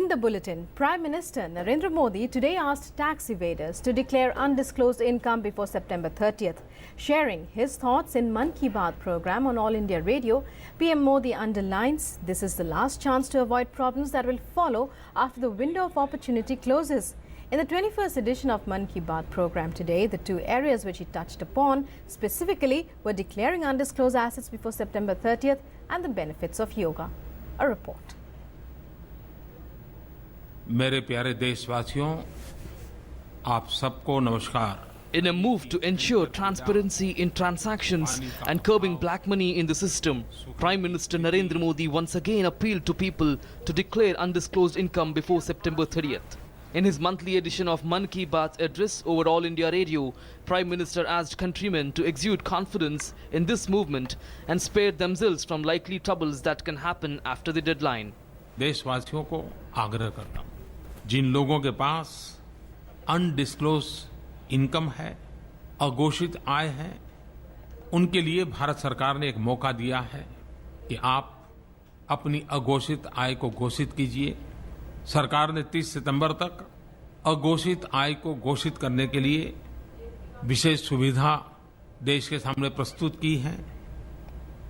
In the bulletin, Prime Minister Narendra Modi today asked tax evaders to declare undisclosed income before September 30th. Sharing his thoughts in Mann Ki Baat program on All India Radio, PM Modi underlines this is the last chance to avoid problems that will follow after the window of opportunity closes. In the 21st edition of Mann Ki Baat program today, the two areas which he touched upon specifically were declaring undisclosed assets before September 30th and the benefits of yoga. A report. मेरे प्यारे देशवासियों, आप सबको नमस्कार. In a move to ensure transparency in transactions and curbing black money in the system, Prime Minister Narendra Modi once again appealed to people to declare undisclosed income before September 30th. In his monthly edition of Mann Ki Baat address over All India Radio, Prime Minister asked countrymen to exude confidence in this movement and spare themselves from likely troubles that can happen after the deadline. देशवासियों को आग्रह करता हूं, जिन लोगों के पास undisclosed income है, अघोषित आय है, उनके लिए भारत सरकार ने एक मौका दिया है कि आप अपनी अघोषित आय को घोषित कीजिए. सरकार ने 30 सितंबर तक अघोषित आय को घोषित करने के लिए विशेष सुविधा देश के सामने प्रस्तुत की है.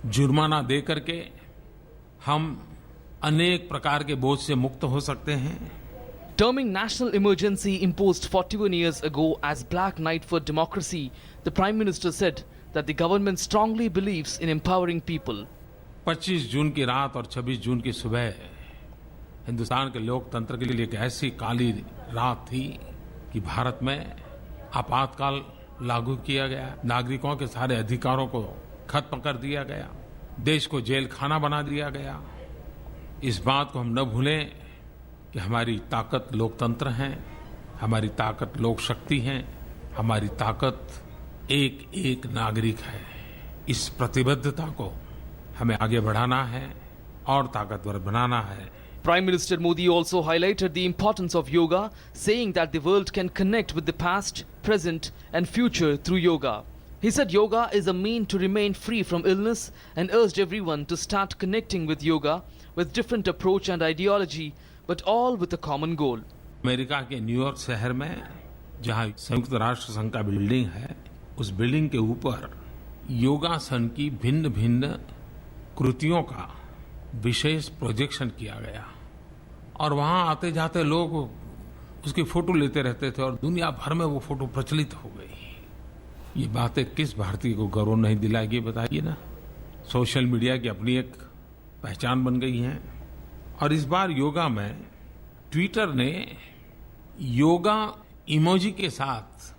जुर्माना दे करके हम अनेक प्रकार के बोझ से मुक्त हो सकते हैं. Terming national emergency imposed 41 years ago as Black Night for Democracy, the Prime Minister said that the government strongly believes in empowering people. 25 जून की रात और 26 जून की सुबह हिंदुस्तान के लोकतंत्र के लिए एक ऐसी काली रात थी कि भारत में आपातकाल लागू किया गया, नागरिकों के सारे अधिकारों को खत्म कर दिया गया, देश को जेल खाना बना दिया गया. इस बात को हम न भूलें कि हमारी ताकत लोकतंत्र है, हमारी ताकत लोक शक्ति है, हमारी ताकत एक एक नागरिक है. इस प्रतिबद्धता को हमें आगे बढ़ाना है और ताकतवर बनाना है. Prime Minister Modi also highlighted the importance of yoga, saying that the world can connect with the past, present and future through yoga. He said yoga is a mean to remain free from illness and urged everyone to start connecting with yoga with different approach and ideology, but all with a common goal. America के New York शहर में जहां संयुक्त राष्ट्र संघ का building है, उस बिल्डिंग के ऊपर योगासन की भिन्न भिन्न कृतियों का विशेष प्रोजेक्शन किया गया और वहां आते जाते लोग उसकी फोटो लेते रहते थे और दुनिया भर में वो फोटो प्रचलित हो गई. ये बातें किस भारतीय को गौरव नहीं दिलाएगी, बताइए ना. सोशल मीडिया की अपनी एक पहचान बन गई है. और इस बार योगा में ट्विटर ने योगा इमोजी के साथ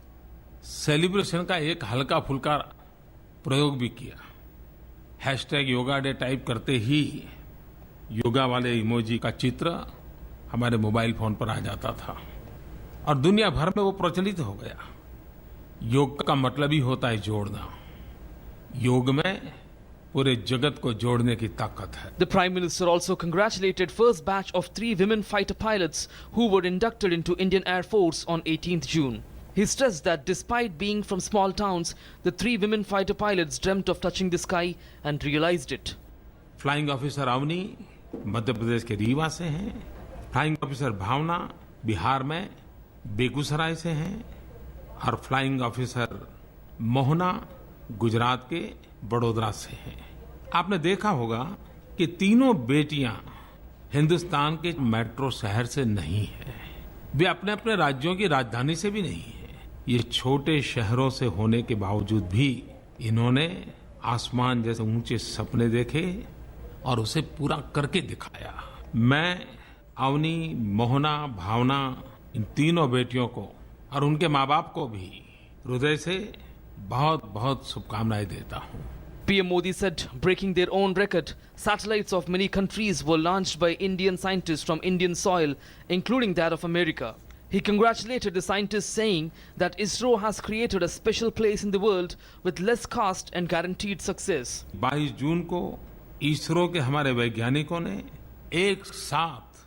सेलिब्रेशन का एक हल्का फुल्का प्रयोग भी किया. हैशटैग योगा डे टाइप करते ही योगा वाले इमोजी का चित्र हमारे मोबाइल फोन पर आ जाता था और दुनिया भर में वो प्रचलित हो गया. योग का मतलब ही होता है जोड़ना. योग में पूरे जगत को जोड़ने की ताकत है. The Prime Minister also congratulated first batch of 3 women fighter pilots who were inducted into Indian Air Force on 18th June. He stressed that despite being from small towns, the 3 women fighter pilots dreamt of touching the sky and realized it. Flying officer Avani Madhya Pradesh के रीवा से हैं. Flying officer भावना बिहार में बेगूसराय से हैं और flying officer Mohana Gujarat के बड़ोदरा से हैं. आपने देखा होगा कि तीनों बेटियां हिंदुस्तान के मेट्रो शहर से नहीं हैं. वे अपने अपने राज्यों की राजधानी से भी नहीं हैं. ये छोटे शहरों से होने के बावजूद भी इन्होंने आसमान जैसे ऊंचे सपने देखे और उसे पूरा करके दिखाया. मैं अवनी, मोहना, भावना, इन तीनों बेटियों को और उनके माँ बाप को भी हृदय से बहुत बहुत शुभकामनाएं देता हूं. PM Modi said, breaking their own record, satellites of many countries were launched by Indian scientists from Indian soil, including that of America. He congratulated the scientists, saying that ISRO has created a special place in the world with less cost and guaranteed success. 22 जून को इसरो के हमारे वैज्ञानिकों ने एक साथ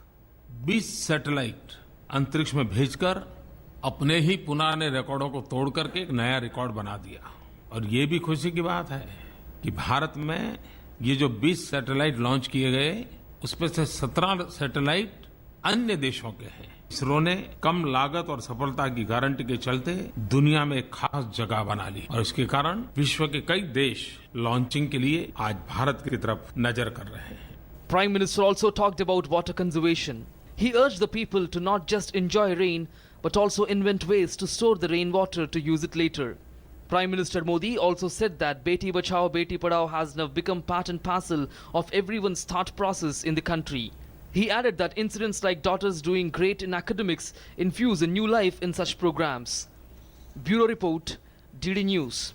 20 satellite अंतरिक्ष में भेजकर अपने ही पुराने रिकॉर्डों को तोड़ करके एक नया रिकॉर्ड बना दिया. और ये भी खुशी की बात है कि भारत में ये जो 20 सैटेलाइट लॉन्च किए गए, उसमें से 17 सैटेलाइट अन्य देशों के हैं। इसरो ने कम लागत और सफलता की गारंटी के चलते दुनिया में एक खास जगह बना ली और इसके कारण विश्व के कई देश लॉन्चिंग के लिए आज भारत की तरफ नजर कर रहे हैं। Prime Minister also talked about water conservation. He urged the people to not just enjoy rain, but also invent ways to store the rainwater to use it later. Prime Minister Modi also said that Beti Bachao Beti Padhao has now become part and parcel of everyone's thought process in the country. He added that incidents like daughters doing great in academics infuse a new life in such programs. Bureau Report, DD News.